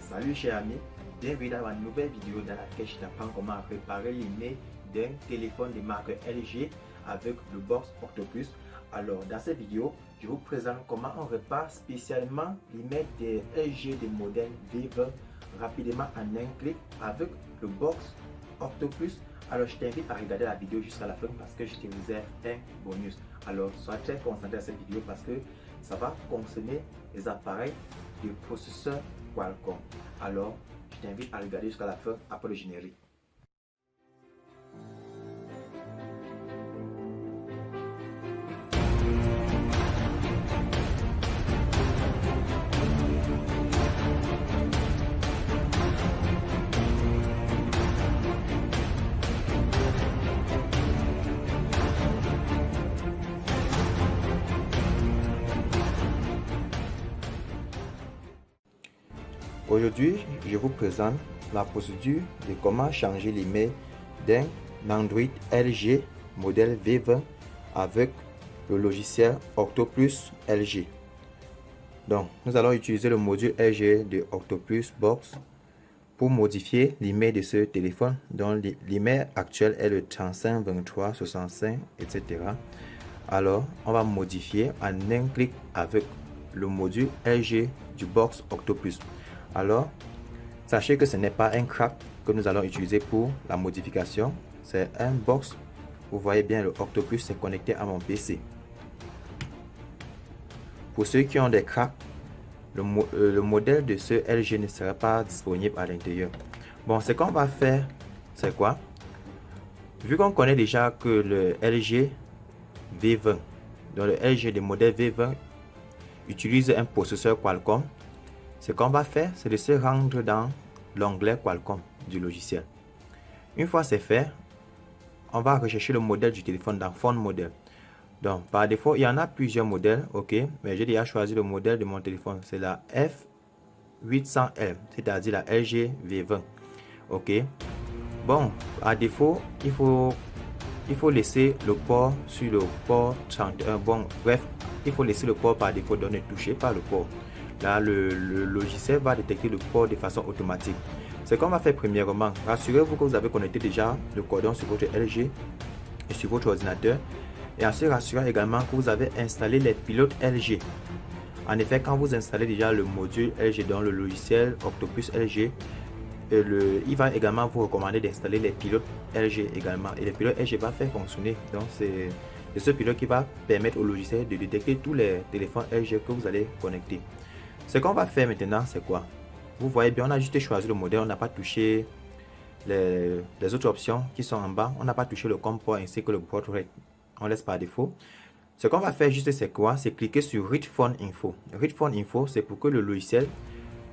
Salut chers amis, bienvenue dans ma nouvelle vidéo dans laquelle je t'apprends comment réparer l'email d'un téléphone de marque LG avec le box Octopus. Alors dans cette vidéo, je vous présente comment on répare spécialement l'email des LG des modèles V20 rapidement en un clic avec le box Octopus. Alors je t'invite à regarder la vidéo jusqu'à la fin parce que je te réserve un bonus. Alors sois très concentré à cette vidéo parce que ça va concerner les appareils de processeur Qualcomm. Alors je t'invite à regarder jusqu'à la fin après le générique. Aujourd'hui, je vous présente la procédure de comment changer l'email d'un Android LG modèle V20 avec le logiciel Octopus LG. Donc, nous allons utiliser le module LG de Octopus Box pour modifier l'email de ce téléphone dont l'email actuel est le 35 23 65 etc. Alors, on va modifier en un clic avec le module LG du Box Octopus. Alors, sachez que ce n'est pas un crack que nous allons utiliser pour la modification, c'est un box. Vous voyez bien, le Octopus est connecté à mon PC. Pour ceux qui ont des cracks, le modèle de ce LG ne sera pas disponible à l'intérieur. Bon, ce qu'on va faire, c'est quoi? Vu qu'on connaît déjà que le LG V20, donc le LG des modèles V20 utilise un processeur Qualcomm, ce qu'on va faire, c'est de se rendre dans l'onglet Qualcomm du logiciel. Une fois c'est fait, on va rechercher le modèle du téléphone dans Phone Model. Donc par défaut, il y en a plusieurs modèles, ok, mais j'ai déjà choisi le modèle de mon téléphone, c'est la F800L, c'est-à-dire la LG V20, ok. Bon, à défaut, il faut laisser le port sur le port 31. Bon, bref, il faut laisser le port par défaut, donc ne touchez pas le port. Là, le logiciel va détecter le port de façon automatique. Ce qu'on va faire premièrement, rassurez-vous que vous avez connecté déjà le cordon sur votre LG et sur votre ordinateur. Et en se rassurant également que vous avez installé les pilotes LG. En effet, quand vous installez déjà le module LG dans le logiciel Octopus LG, il va également vous recommander d'installer les pilotes LG également. Et les pilotes LG va faire fonctionner. Donc, c'est ce pilote qui va permettre au logiciel de détecter tous les téléphones LG que vous allez connecter. Ce qu'on va faire maintenant, c'est quoi? Vous voyez bien, on a juste choisi le modèle, on n'a pas touché les autres options qui sont en bas. On n'a pas touché le COM port ainsi que le port rate. On laisse par défaut. Ce qu'on va faire juste, c'est quoi? C'est cliquer sur Read Phone Info. Read Phone Info, c'est pour que le logiciel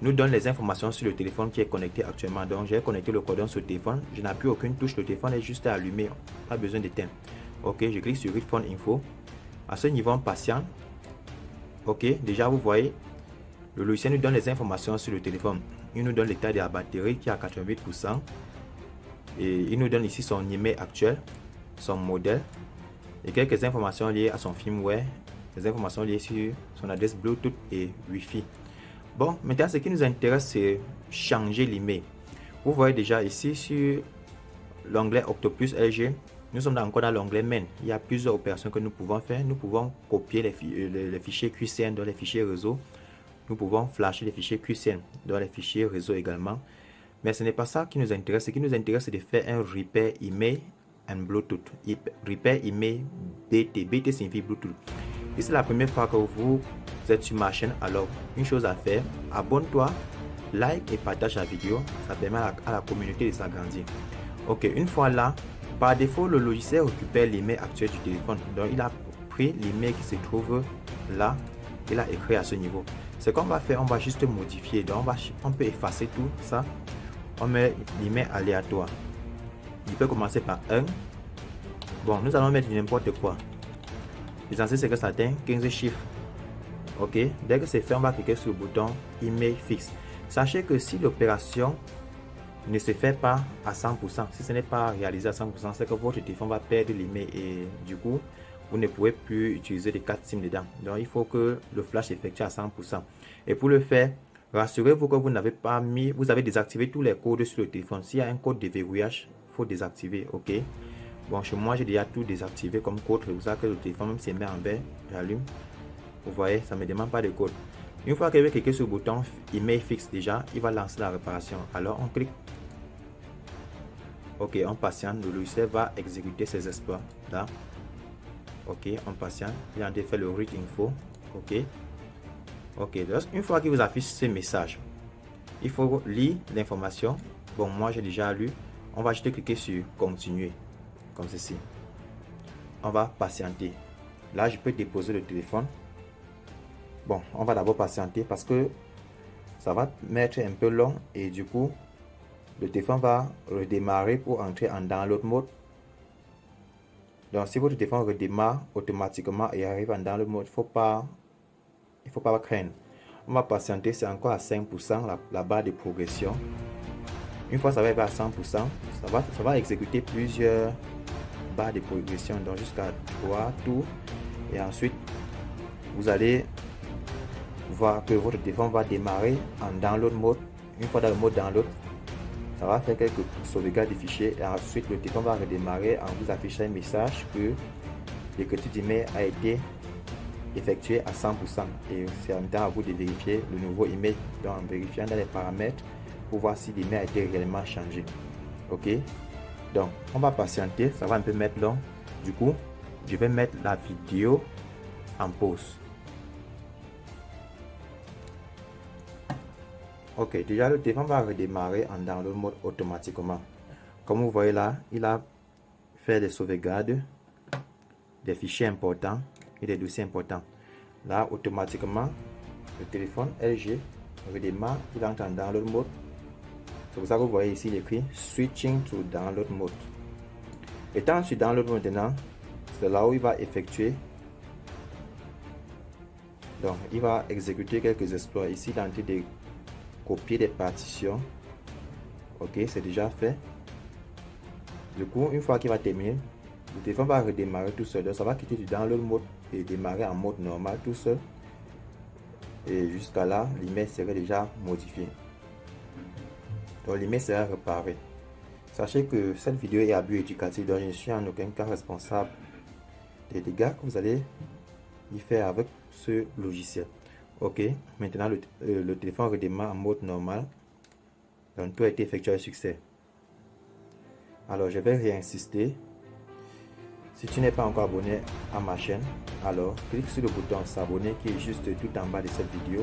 nous donne les informations sur le téléphone qui est connecté actuellement. Donc, j'ai connecté le cordon sur le téléphone. Je n'appuie aucune touche. Le téléphone est juste allumé. Pas besoin d'éteindre. Ok, je clique sur Read Phone Info. À ce niveau, on patiente. Ok, déjà, vous voyez. Le logiciel nous donne les informations sur le téléphone. Il nous donne l'état de la batterie qui est à 88%. Et il nous donne ici son email actuel, son modèle et quelques informations liées à son firmware, les informations liées sur son adresse Bluetooth et Wi-Fi. Bon, maintenant ce qui nous intéresse, c'est changer l'email. Vous voyez déjà ici sur l'onglet Octopus LG, nous sommes encore dans l'onglet Main. Il y a plusieurs opérations que nous pouvons faire. Nous pouvons copier les fichiers QCN dans les fichiers réseau. Nous pouvons flasher les fichiers QCN dans les fichiers réseau également. Mais ce n'est pas ça qui nous intéresse. Ce qui nous intéresse, c'est de faire un repair email and Bluetooth. Repair email BT. BT signifie Bluetooth. Et c'est la première fois que vous êtes sur ma chaîne. Alors, une chose à faire, abonne-toi, like et partage la vidéo. Ça permet à la communauté de s'agrandir. Ok, une fois là, par défaut, le logiciel récupère l'email actuel du téléphone. Donc, il a pris l'email qui se trouve là. Il a écrit à ce niveau. Ce qu'on va faire, on va juste modifier. Donc on peut effacer tout ça. On met l'email aléatoire. Il peut commencer par 1. Bon, nous allons mettre n'importe quoi. L'essentiel c'est que ça atteint 15 chiffres. Ok, dès que c'est fait, on va cliquer sur le bouton email fixe. Sachez que si l'opération ne se fait pas à 100%, si ce n'est pas réalisé à 100%, c'est que votre téléphone va perdre l'email et du coup vous ne pouvez plus utiliser les 4 SIM dedans. Donc il faut que le flash effectue à 100%. Et pour le faire, Rassurez-vous que vous avez désactivé tous les codes sur le téléphone. S'il y a un code de verrouillage, il faut désactiver, ok? Bon, chez moi, j'ai déjà tout désactivé comme code. C'est pour ça que le téléphone, même s'il met en vert, j'allume. Vous voyez, ça ne me demande pas de code. Une fois que je vais cliquer sur le bouton email fixe déjà, il va lancer la réparation. Alors, on clique. Ok, on patiente. Le logiciel va exécuter ses exploits. Là. Ok, on patiente. Il a fait le read info. Ok. Ok, une fois qu'il vous affiche ce message, il faut lire l'information. Bon, moi j'ai déjà lu. On va juste cliquer sur continuer, comme ceci. On va patienter. Là, je peux déposer le téléphone. Bon, on va d'abord patienter parce que ça va mettre un peu long et du coup, le téléphone va redémarrer pour entrer en download mode. Donc, si votre téléphone redémarre automatiquement et arrive en download mode, il ne faut pas craindre. On va patienter, c'est encore à 5% la barre de progression. Une fois ça va être à 100%, ça va exécuter plusieurs barres de progression, donc jusqu'à 3 tours. Et ensuite, vous allez voir que votre téléphone va démarrer en download mode. Une fois dans le mode download, ça va faire quelques sauvegardes de fichiers et ensuite le téléphone va redémarrer en vous affichant un message que l'écriture d'email a été effectué à 100% et c'est en même temps à vous de vérifier le nouveau email, donc en vérifiant dans les paramètres pour voir si l'email a été réellement changé. Ok, donc on va patienter, ça va un peu mettre long. Du coup, je vais mettre la vidéo en pause. Ok, déjà le téléphone va redémarrer en download mode automatiquement. Comme vous voyez là, il a fait des sauvegardes des fichiers importants et des dossiers importants. Là, automatiquement, le téléphone LG redémarre, il entre en download mode. C'est pour ça que vous voyez ici l'écrit switching to download mode. Étant sur download mode maintenant, c'est là où il va effectuer. Donc, il va exécuter quelques exploits. Ici, il est en train de copier des partitions. Ok, c'est déjà fait. Du coup, une fois qu'il va terminer, le téléphone va redémarrer tout seul. Donc, ça va quitter du download mode et démarrer en mode normal tout seul. Et jusqu'à là, l'email serait déjà modifié. Donc, l'email sera réparé. Sachez que cette vidéo est à but éducatif, donc je ne suis en aucun cas responsable des dégâts que vous allez y faire avec ce logiciel. Ok, maintenant le téléphone redémarre en mode normal. Donc, tout a été effectué avec succès. Alors, je vais réinsister. Si tu n'es pas encore abonné à ma chaîne, alors clique sur le bouton s'abonner qui est juste tout en bas de cette vidéo.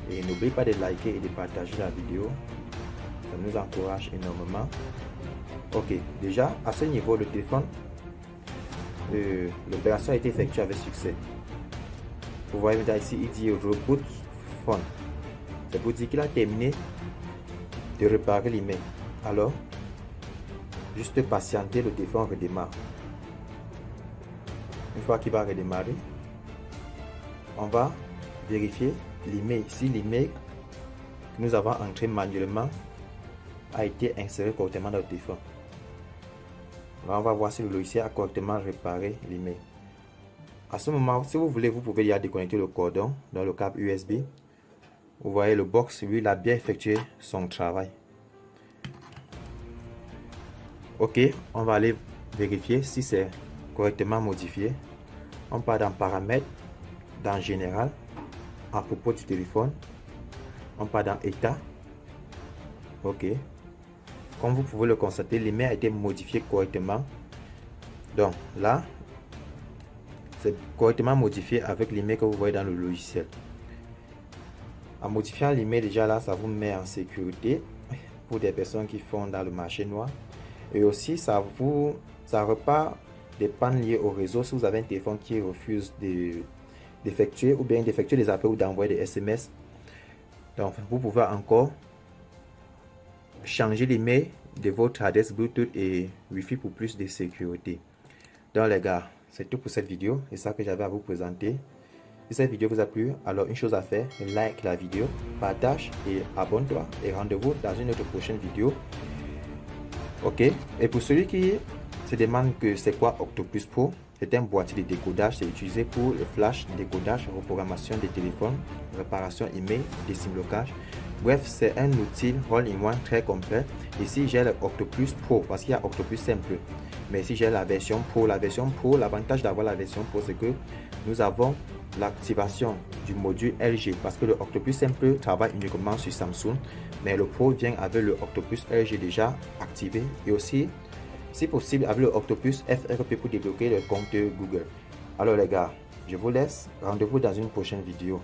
Et n'oublie pas de liker et de partager la vidéo. Ça nous encourage énormément. Ok, déjà à ce niveau, le téléphone, l'opération a été effectuée avec succès. Vous voyez ici, il dit reboot phone. C'est pour dire qu'il a terminé de réparer l'email. Alors, juste patienter, le téléphone redémarre. Une fois qu'il va redémarrer, on va vérifier l'email. Si l'email que nous avons entré manuellement a été inséré correctement dans le téléphone. Là, on va voir si le logiciel a correctement réparé l'email. À ce moment, si vous voulez, vous pouvez déjà déconnecter le cordon dans le câble USB. Vous voyez le box, lui, il a bien effectué son travail. Ok, on va aller vérifier si c'est correctement modifié. On part dans paramètres, dans général, à propos du téléphone. On part dans état. Ok. Comme vous pouvez le constater, l'email a été modifié correctement. Donc là, c'est correctement modifié avec l'email que vous voyez dans le logiciel. En modifiant l'email, déjà là, ça vous met en sécurité pour des personnes qui font dans le marché noir. Et aussi, ça repart des pannes liées au réseau si vous avez un téléphone qui refuse d'effectuer ou bien d'effectuer des appels ou d'envoyer des SMS. Donc, vous pouvez encore changer l'email de votre adresse Bluetooth et Wi-Fi pour plus de sécurité. Donc les gars, c'est tout pour cette vidéo. C'est ça que j'avais à vous présenter. Si cette vidéo vous a plu, alors une chose à faire, like la vidéo, partage et abonne-toi. Et rendez-vous dans une autre prochaine vidéo. Ok. Et pour celui qui se demande que c'est quoi Octopus Pro, C'est un boîtier de décodage. C'est utilisé pour le flash, décodage, reprogrammation des téléphones, réparation email, désimblocage. Bref, c'est un outil all-in-one très complet. Ici, j'ai le Octopus Pro parce qu'il y a Octopus simple. Mais ici, j'ai la version Pro. La version Pro, l'avantage d'avoir la version Pro, c'est que nous avons l'activation du module LG parce que le Octopus simple travaille uniquement sur Samsung, mais le Pro vient avec le Octopus LG déjà activé et aussi, si possible, avec le Octopus FRP pour débloquer le compte Google. Alors les gars, je vous laisse. Rendez-vous dans une prochaine vidéo.